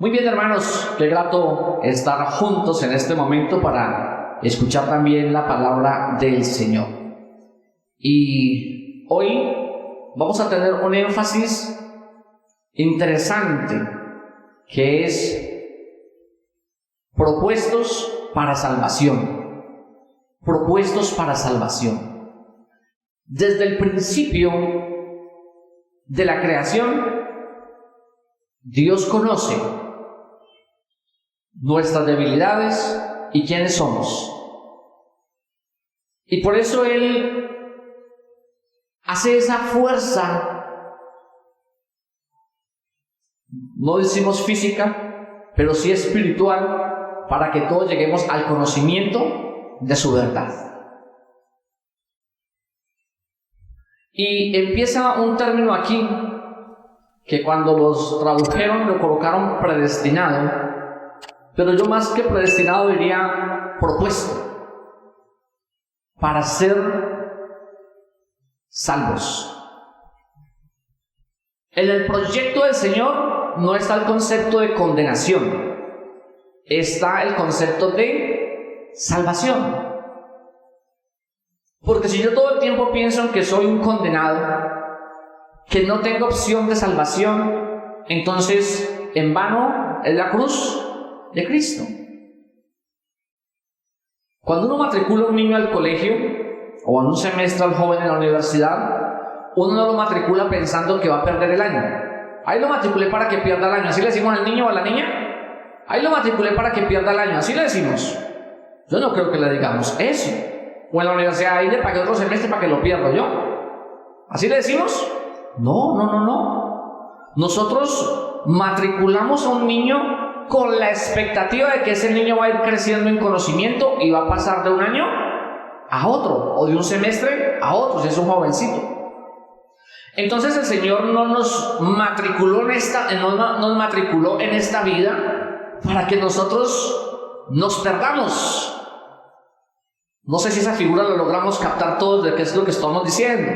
Muy bien, hermanos, qué grato estar juntos en este momento para escuchar también la palabra del Señor. Y hoy vamos a tener un énfasis interesante que es propuestos para salvación. Propuestos para salvación. Desde el principio de la creación, Dios conoce nuestras debilidades y quiénes somos. Y por eso Él hace esa fuerza, no decimos física, pero sí espiritual, para que todos lleguemos al conocimiento de su verdad. Y empieza un término aquí, que cuando los tradujeron lo colocaron predestinado, pero yo más que predestinado diría propuesto, para ser salvos. En el proyecto del Señor no está el concepto de condenación, está el concepto de salvación. Porque si yo todo el tiempo pienso en que soy un condenado, que no tengo opción de salvación, entonces en vano es la cruz de Cristo. Cuando uno matricula a un niño al colegio o en un semestre al joven en la universidad, uno no lo matricula pensando que va a perder el año. Ahí lo matriculé para que pierda el año, así le decimos al niño o a la niña. Ahí lo matriculé para que pierda el año, así le decimos. Yo no creo que le digamos eso. O en la universidad, ahí le pagué otro semestre para que lo pierda yo. ¿Así le decimos? No. Nosotros matriculamos a un niño con la expectativa de que ese niño va a ir creciendo en conocimiento y va a pasar de un año a otro, o de un semestre a otro, si es un jovencito. Entonces el Señor no nos matriculó en esta vida para que nosotros nos perdamos. No sé si esa figura lo logramos captar todos de qué es lo que estamos diciendo.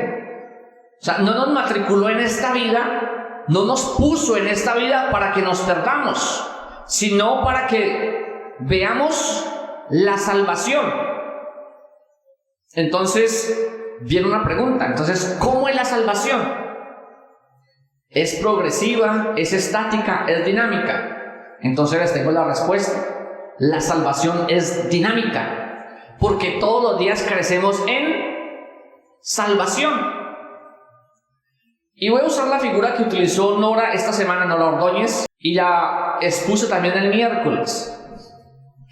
O sea, no nos matriculó en esta vida, no nos puso en esta vida para que nos perdamos, sino para que veamos la salvación. Entonces, viene una pregunta. Entonces, ¿cómo es la salvación? ¿Es progresiva? ¿Es estática? ¿Es dinámica? Entonces les tengo la respuesta. La salvación es dinámica, porque todos los días crecemos en salvación. Y voy a usar la figura que utilizó Nora esta semana, Nora Ordóñez, y la expuse también el miércoles,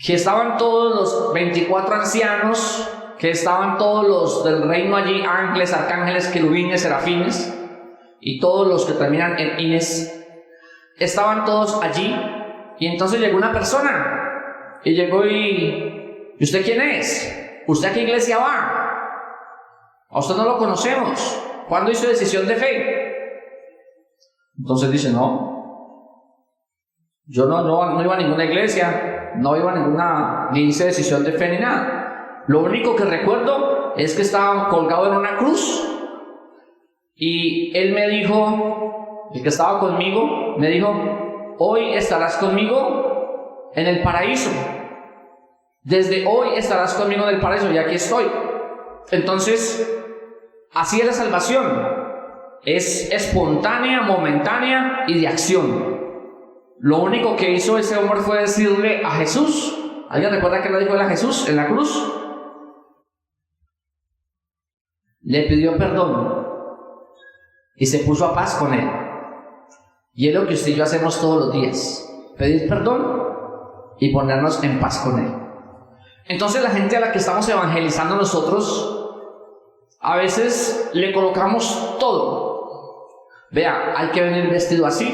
que estaban todos los 24 ancianos, que estaban todos los del reino allí, ángeles, arcángeles, querubines, serafines, y todos los que terminan en ines, estaban todos allí. Y entonces llegó una persona, y llegó ¿y usted quién es? ¿Usted a qué iglesia va? A usted no lo conocemos. ¿Cuándo hizo decisión de fe? Entonces dice, yo no iba a ninguna iglesia, no iba a ninguna, ni hice decisión de fe ni nada. Lo único que recuerdo es que estaba colgado en una cruz y él me dijo, el que estaba conmigo, me dijo, hoy estarás conmigo en el paraíso. Desde hoy estarás conmigo en el paraíso y aquí estoy. Entonces, así es la salvación. Es espontánea, momentánea y de acción. Lo único que hizo ese hombre fue decirle a Jesús. ¿Alguien recuerda que le dijo a Jesús en la cruz? Le pidió perdón y se puso a paz con él. Y es lo que usted y yo hacemos todos los días: pedir perdón y ponernos en paz con él. Entonces la gente a la que estamos evangelizando nosotros, a veces le colocamos todo. Vea, hay que venir vestido así,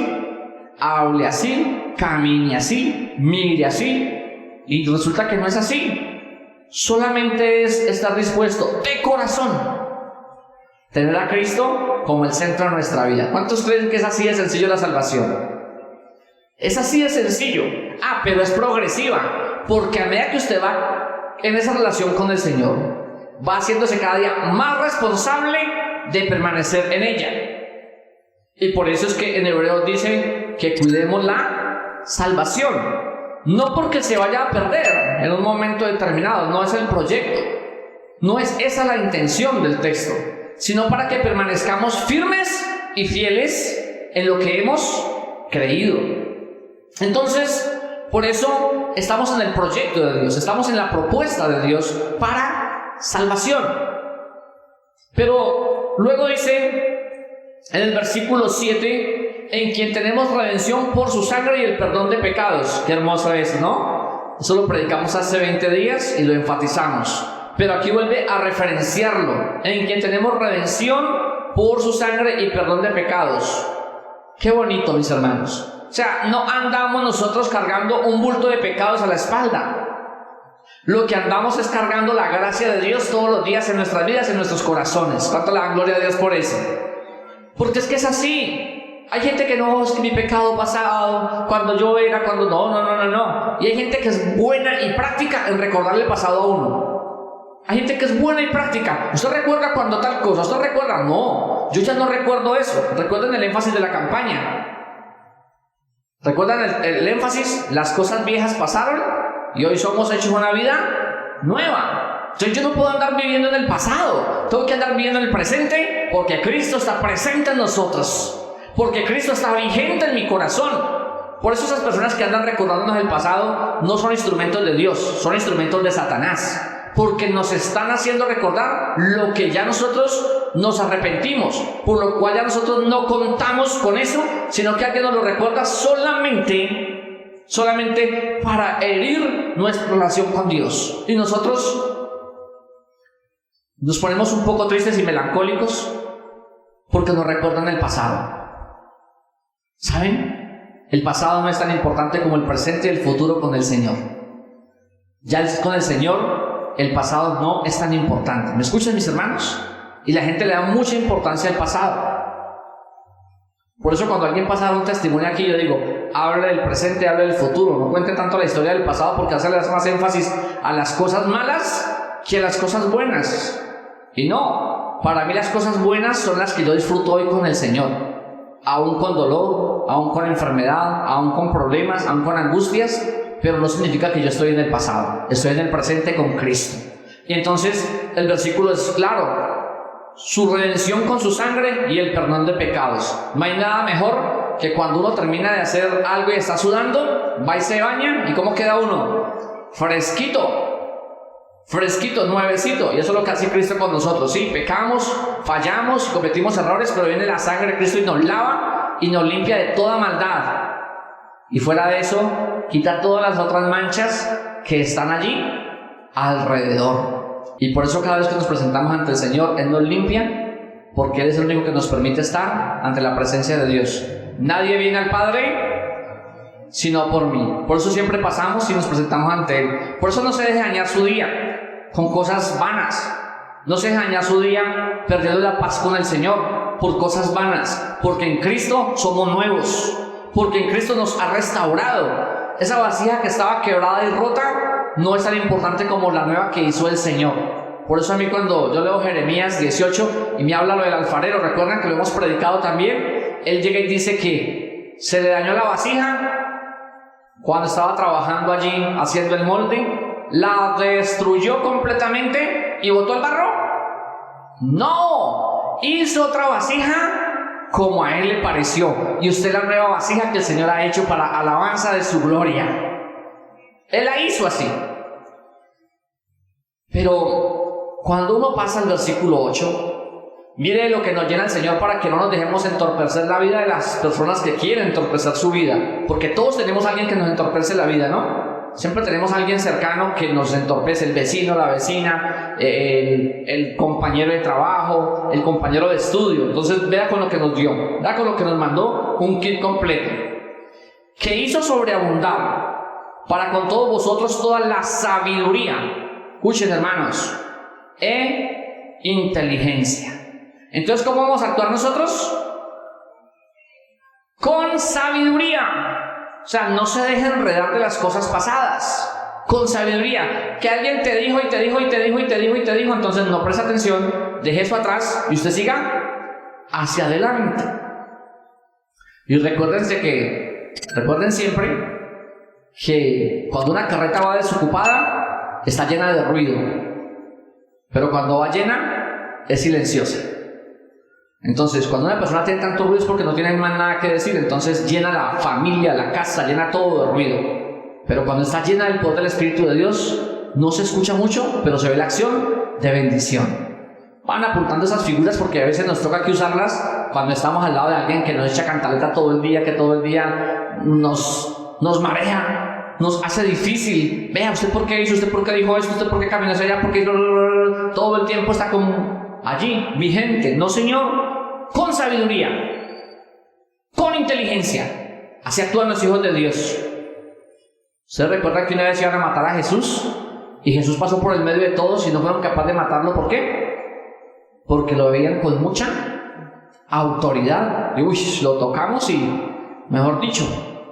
hable así, camine así, mire así, y resulta que no es así. Solamente es estar dispuesto de corazón, tener a Cristo como el centro de nuestra vida. ¿Cuántos creen que es así de sencillo la salvación? Es así de sencillo. Pero es progresiva, porque a medida que usted va en esa relación con el Señor, va haciéndose cada día más responsable de permanecer en ella. Y por eso es que en Hebreos dice que cuidemos la salvación. No porque se vaya a perder en un momento determinado, no es el proyecto, no es esa la intención del texto, sino para que permanezcamos firmes y fieles en lo que hemos creído. Entonces, por eso estamos en el proyecto de Dios, estamos en la propuesta de Dios para salvación. Pero luego dice en el versículo 7, en quien tenemos redención por su sangre y el perdón de pecados. Qué hermoso es, ¿no? Eso lo predicamos hace 20 días y lo enfatizamos. Pero aquí vuelve a referenciarlo, en quien tenemos redención por su sangre y perdón de pecados. Qué bonito, mis hermanos. O sea, no andamos nosotros cargando un bulto de pecados a la espalda. Lo que andamos es cargando la gracia de Dios todos los días en nuestras vidas, en nuestros corazones. ¿Cuánto le dan gloria a Dios por eso? Porque es que es así. Hay gente que no, es que mi pecado pasado, cuando yo era, cuando no. Y hay gente que es buena y práctica en recordarle el pasado a uno. Hay gente que es buena y práctica. ¿Usted recuerda cuando tal cosa? ¿Usted recuerda? No, yo ya no recuerdo eso. ¿Recuerdan el énfasis de la campaña? ¿Recuerdan el énfasis? Las cosas viejas pasaron y hoy somos hechos una vida nueva. Entonces yo no puedo andar viviendo en el pasado. Tengo que andar viviendo en el presente, porque Cristo está presente en nosotros. Porque Cristo está vigente en mi corazón. Por eso esas personas que andan recordándonos el pasado no son instrumentos de Dios, son instrumentos de Satanás. Porque nos están haciendo recordar lo que ya nosotros nos arrepentimos, por lo cual ya nosotros no contamos con eso, sino que alguien nos lo recuerda solamente para herir nuestra relación con Dios. Y nosotros nos ponemos un poco tristes y melancólicos porque nos recuerdan el pasado. ¿Saben? El pasado no es tan importante como el presente y el futuro con el Señor. Ya con el Señor el pasado no es tan importante. ¿Me escuchan, mis hermanos? Y la gente le da mucha importancia al pasado. Por eso cuando alguien pasa un testimonio aquí, yo digo, hable del presente, hable del futuro. No cuente tanto la historia del pasado, porque hace más énfasis a las cosas malas que a las cosas buenas. Y no, para mí las cosas buenas son las que yo disfruto hoy con el Señor. Aún con dolor, aún con enfermedad, aún con problemas, aún con angustias, pero no significa que yo estoy en el pasado, estoy en el presente con Cristo. Y entonces el versículo es claro: su redención con su sangre y el perdón de pecados. No hay nada mejor que cuando uno termina de hacer algo y está sudando, va y se baña, y ¿cómo queda uno? Fresquito, nuevecito. Y eso es lo que hace Cristo con nosotros. Sí, pecamos, fallamos, cometimos errores, pero viene la sangre de Cristo y nos lava y nos limpia de toda maldad. Y fuera de eso, quita todas las otras manchas que están allí alrededor. Y por eso cada vez que nos presentamos ante el Señor, Él nos limpia, porque Él es el único que nos permite estar ante la presencia de Dios. Nadie viene al Padre sino por mí. Por eso siempre pasamos y nos presentamos ante Él. Por eso no se deje dañar su día con cosas vanas. No se deje dañar su día perdiendo la paz con el Señor por cosas vanas. Porque en Cristo somos nuevos. Porque en Cristo nos ha restaurado. Esa vasija que estaba quebrada y rota no es tan importante como la nueva que hizo el Señor. Por eso a mí cuando yo leo Jeremías 18 y me habla lo del alfarero, recuerdan que lo hemos predicado también, él llega y dice que se le dañó la vasija cuando estaba trabajando allí haciendo el molde, la destruyó completamente y botó el barro. No, hizo otra vasija como a Él le pareció, y usted la nueva vasija que el Señor ha hecho para alabanza de su gloria. Él la hizo así. Pero cuando uno pasa al versículo 8, mire lo que nos llena el Señor para que no nos dejemos entorpecer la vida de las personas que quieren entorpecer su vida, porque todos tenemos a alguien que nos entorpece la vida, ¿no? Siempre tenemos a alguien cercano que nos entorpece, el vecino, la vecina, el compañero de trabajo, el compañero de estudio. Entonces vea con lo que nos dio, vea con lo que nos mandó, un kit completo, que hizo sobreabundar para con todos vosotros toda la sabiduría. Escuchen, hermanos, e inteligencia. Entonces, ¿cómo vamos a actuar nosotros? Con sabiduría. O sea, no se deje enredar de las cosas pasadas. Con sabiduría. Que alguien te dijo y te dijo y te dijo y te dijo y te dijo, entonces no preste atención, deje eso atrás y usted siga hacia adelante. Y recuérdense que recuerden siempre que cuando una carreta va desocupada, está llena de ruido, pero cuando va llena, es silenciosa. Entonces, cuando una persona tiene tanto ruido es porque no tiene más nada que decir, entonces llena la familia, la casa, llena todo de ruido. Pero cuando está llena del poder del Espíritu de Dios, no se escucha mucho, pero se ve la acción de bendición. Van apuntando esas figuras porque a veces nos toca que usarlas cuando estamos al lado de alguien que nos echa cantaleta todo el día, que todo el día nos marea, nos hace difícil. Vea, ¿usted por qué hizo? ¿Usted por qué dijo eso? ¿Usted por qué caminó hacia allá? Porque todo el tiempo está como allí, vigente. No, Señor, con sabiduría, con inteligencia. Así actúan los hijos de Dios. ¿Usted recuerda que una vez iban a matar a Jesús? Y Jesús pasó por el medio de todos y no fueron capaces de matarlo. ¿Por qué? Porque lo veían con mucha autoridad. Y lo tocamos y, mejor dicho,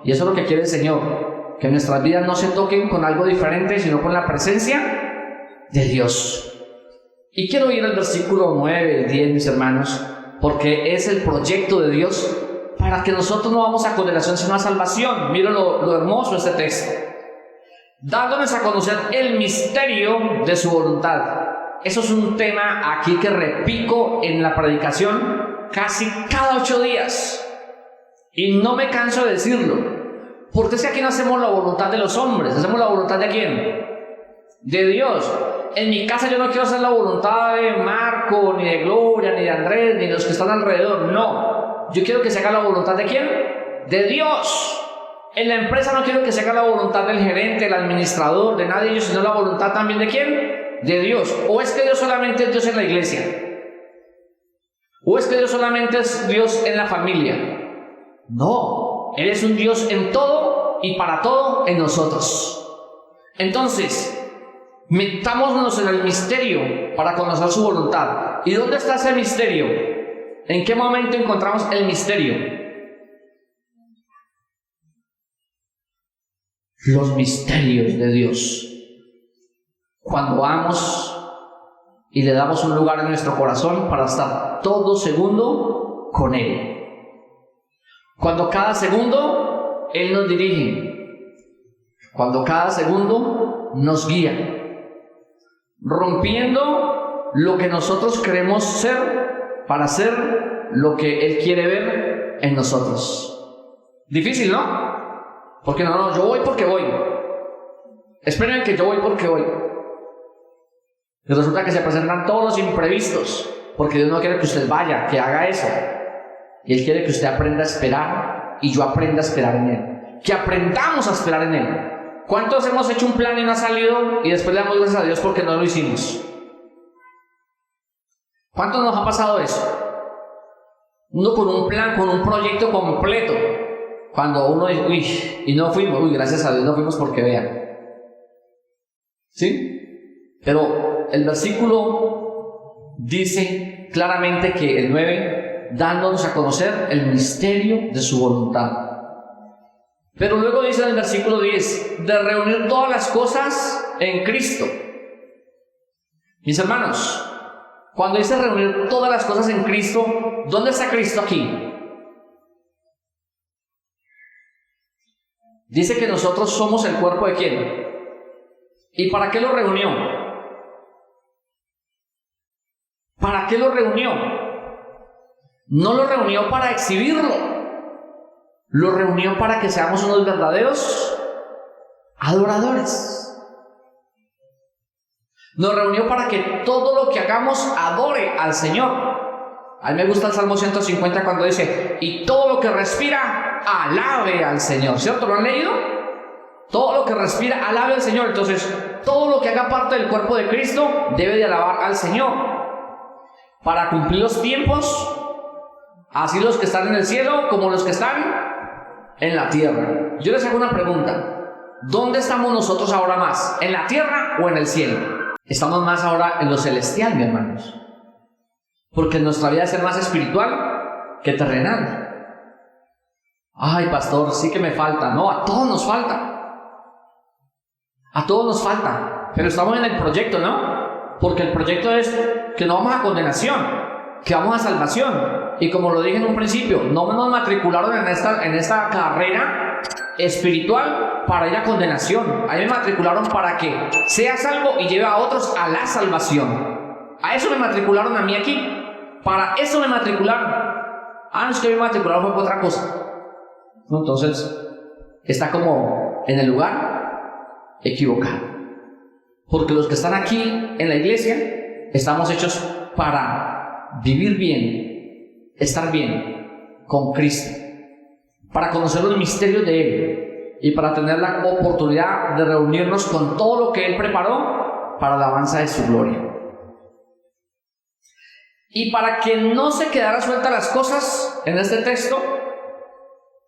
y eso es lo que quiere el Señor, que nuestras vidas no se toquen con algo diferente, sino con la presencia de Dios. Y quiero ir al versículo 9 y 10, mis hermanos, porque es el proyecto de Dios para que nosotros no vamos a condenación, sino a salvación. Miren lo hermoso de este texto. Dándonos a conocer el misterio de su voluntad. Eso es un tema aquí que repito en la predicación casi cada 8 días. Y no me canso de decirlo. Porque es que aquí no hacemos la voluntad de los hombres. ¿Hacemos la voluntad de quién? De Dios. En mi casa yo no quiero hacer la voluntad de Marco, ni de Gloria, ni de Andrés, ni de los que están alrededor. No. Yo quiero que se haga la voluntad de quién? De Dios. En la empresa no quiero que se haga la voluntad del gerente, del administrador, de nadie de ellos, sino la voluntad también de quién? De Dios. ¿O es que Dios solamente es Dios en la iglesia? ¿O es que Dios solamente es Dios en la familia? No, Él es un Dios en todo y para todo en nosotros. Entonces, metámonos en el misterio para conocer su voluntad. ¿Y dónde está ese misterio? ¿En qué momento encontramos el misterio? Los misterios de Dios. Cuando vamos y le damos un lugar en nuestro corazón para estar todo segundo con Él. Cuando cada segundo Él nos dirige. Cuando cada segundo nos guía. Rompiendo lo que nosotros queremos ser para ser lo que Él quiere ver en nosotros. Difícil, ¿no? Porque no, yo voy porque voy. Esperen que yo voy porque voy. Y resulta que se presentan todos los imprevistos, porque Dios no quiere que usted vaya, que haga eso. Y Él quiere que usted aprenda a esperar, y yo aprenda a esperar en Él. Que aprendamos a esperar en Él. ¿Cuántos hemos hecho un plan y no ha salido, y después le damos gracias a Dios porque no lo hicimos? ¿Cuántos nos ha pasado eso? Uno con un plan, con un proyecto completo. Cuando uno dice, uy, y no fuimos, gracias a Dios no fuimos porque vean. ¿Sí? Pero el versículo dice claramente que el 9, dándonos a conocer el misterio de su voluntad. Pero luego dice en el versículo 10, de reunir todas las cosas en Cristo. Mis hermanos, cuando dice reunir todas las cosas en Cristo, ¿dónde está Cristo aquí? Dice que nosotros somos el cuerpo de ¿quién? ¿Y para qué lo reunió? ¿Para qué lo reunió? No lo reunió para exhibirlo. Lo reunió para que seamos unos verdaderos adoradores. Nos reunió para que todo lo que hagamos adore al Señor. A mí me gusta el Salmo 150 cuando dice, y todo lo que respira, alabe al Señor. ¿Cierto? ¿Lo han leído? Todo lo que respira, alabe al Señor. Entonces, todo lo que haga parte del cuerpo de Cristo debe de alabar al Señor. Para cumplir los tiempos, así los que están en el cielo como los que están en la tierra. Yo les hago una pregunta. ¿Dónde estamos nosotros ahora más? ¿En la tierra o en el cielo? Estamos más ahora en lo celestial, mis hermanos. Porque nuestra vida es ser más espiritual que terrenal. Ay, pastor, sí que me falta. No, a todos nos falta. A todos nos falta. Pero estamos en el proyecto, ¿no? Porque el proyecto es que no vamos a condenación, que vamos a salvación. Y como lo dije en un principio, no nos matricularon en esta carrera espiritual para ir a condenación. A mí me matricularon para que sea salvo y lleve a otros a la salvación. A eso me matricularon a mí aquí. Para eso me matricularon. No es que me matricularon fue por otra cosa. Entonces, está como en el lugar equivocado. Porque los que están aquí en la iglesia, estamos hechos para vivir bien, estar bien con Cristo, para conocer los misterios de Él y para tener la oportunidad de reunirnos con todo lo que Él preparó para la alabanza de su gloria. Y para que no se quedaran sueltas las cosas en este texto,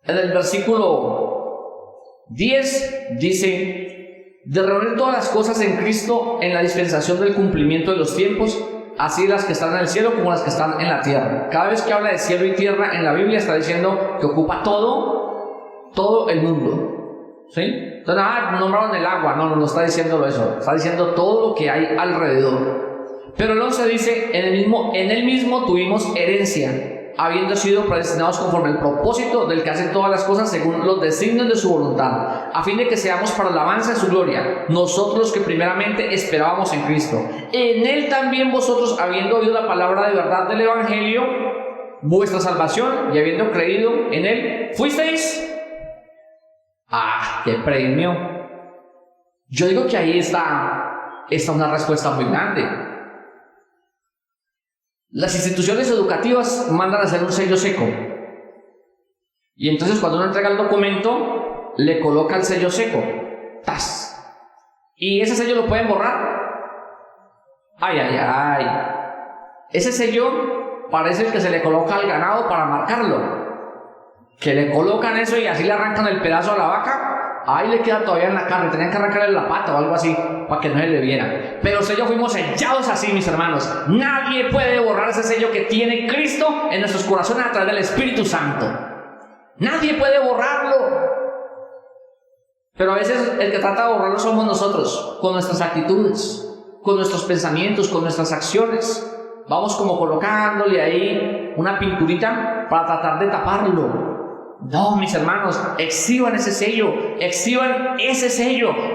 en el versículo 10 dice: de reunir todas las cosas en Cristo en la dispensación del cumplimiento de los tiempos, así las que están en el cielo como las que están en la tierra. Cada vez que habla de cielo y tierra en la Biblia está diciendo que ocupa todo el mundo, ¿sí? Entonces, nombraron el agua, no está diciendo eso, está diciendo todo lo que hay alrededor. Pero el 11 dice: en él mismo tuvimos herencia, habiendo sido predestinados conforme al propósito del que hace todas las cosas según los designios de su voluntad, a fin de que seamos para la alabanza de su gloria, nosotros que primeramente esperábamos en Cristo. En él también vosotros, habiendo oído la palabra de verdad del evangelio, vuestra salvación, y habiendo creído en él, fuisteis. ¡Qué premio! Yo digo que ahí está una respuesta muy grande. Las instituciones educativas mandan a hacer un sello seco. Y entonces cuando uno entrega el documento, le coloca el sello seco. ¡Tas! ¿Y ese sello lo pueden borrar? ¡Ay! Ese sello parece el que se le coloca al ganado para marcarlo. Que le colocan eso y así le arrancan el pedazo a la vaca. Ahí le queda todavía en la carne, tenían que arrancarle la pata o algo así para que no se le viera. Pero sellos fuimos sellados así, mis hermanos. Nadie puede borrar ese sello que tiene Cristo en nuestros corazones a través del Espíritu Santo. Nadie puede borrarlo. Pero a veces el que trata de borrarlo somos nosotros, con nuestras actitudes, con nuestros pensamientos, con nuestras acciones. Vamos como colocándole ahí una pinturita para tratar de taparlo. No, mis hermanos, exhiban ese sello,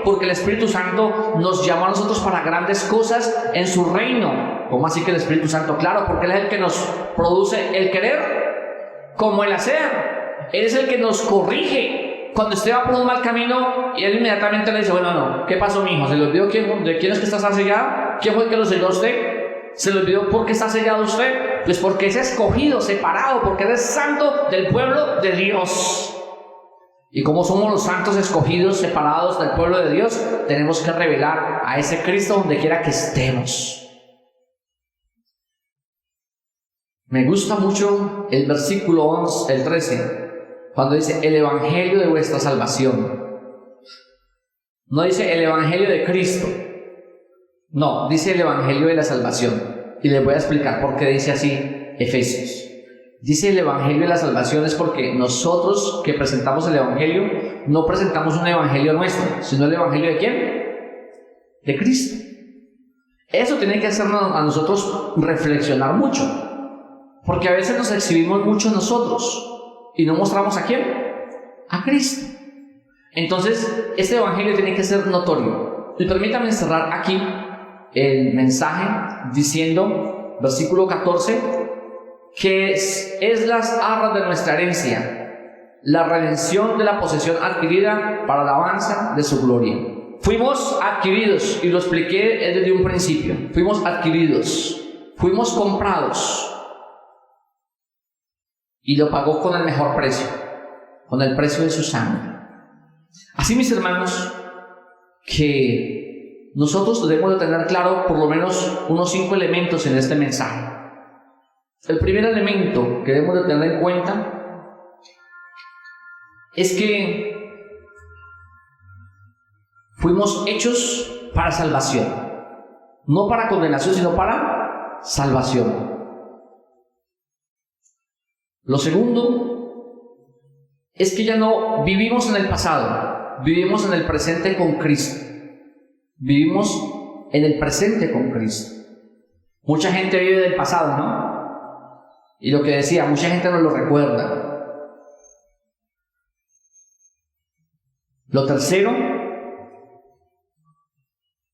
porque el Espíritu Santo nos llamó a nosotros para grandes cosas en su reino. ¿Cómo así que el Espíritu Santo? Claro, porque Él es el que nos produce el querer como el hacer. Él es el que nos corrige. Cuando usted va por un mal camino, y Él inmediatamente le dice: bueno, ¿qué pasó, mi hijo? ¿Se le olvidó de quién es que está sellado? ¿Quién fue el que lo selló a usted? ¿Se le olvidó por qué está sellado usted? Pues porque es escogido, separado, porque eres santo del pueblo de Dios. Y como somos los santos escogidos, separados del pueblo de Dios, tenemos que revelar a ese Cristo donde quiera que estemos. Me gusta mucho el versículo 11, el 13, cuando dice el evangelio de vuestra salvación. No dice el evangelio de Cristo. No, dice el evangelio de la salvación. Y les voy a explicar por qué dice así Efesios. Dice el evangelio de la salvación es porque nosotros que presentamos el evangelio, no presentamos un evangelio nuestro, sino el evangelio ¿de quién? De Cristo. Eso tiene que hacernos a nosotros reflexionar mucho, porque a veces nos exhibimos mucho nosotros y no mostramos ¿a quién? A Cristo. Entonces, este evangelio tiene que ser notorio. Y permítanme cerrar aquí el mensaje diciendo, versículo 14, que es las arras de nuestra herencia, la redención de la posesión adquirida para la alabanza de su gloria. Fuimos adquiridos, y lo expliqué desde un principio. Fuimos adquiridos, fuimos comprados, y lo pagó con el mejor precio, con el precio de su sangre. Así, mis hermanos, que nosotros debemos de tener claro por lo menos unos 5 elementos en este mensaje. El primer elemento que debemos de tener en cuenta es que fuimos hechos para salvación, no para condenación, sino para salvación. Lo segundo es que ya no vivimos en el pasado, vivimos en el presente con Cristo. Vivimos en el presente con Cristo. Mucha gente vive del pasado, ¿no? Y lo que decía, mucha gente no lo recuerda. Lo tercero,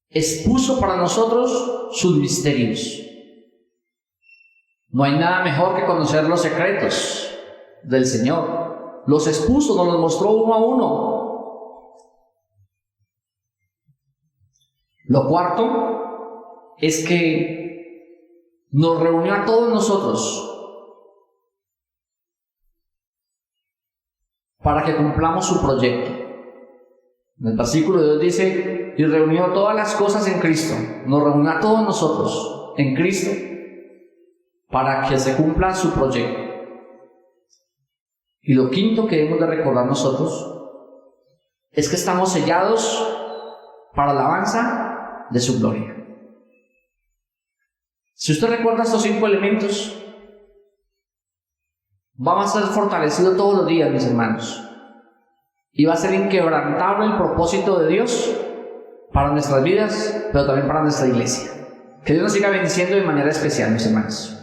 expuso para nosotros sus misterios. No hay nada mejor que conocer los secretos del Señor. Los expuso, nos los mostró uno a uno. Lo cuarto es que nos reunió a todos nosotros para que cumplamos su proyecto. En el versículo 2 dice, y reunió todas las cosas en Cristo. Nos reunió a todos nosotros en Cristo para que se cumpla su proyecto. Y lo quinto que debemos de recordar nosotros es que estamos sellados para la alabanza de su gloria. Si usted recuerda estos 5 elementos, vamos a ser fortalecidos todos los días, mis hermanos. Y va a ser inquebrantable el propósito de Dios para nuestras vidas, pero también para nuestra iglesia. Que Dios nos siga bendiciendo de manera especial, mis hermanos.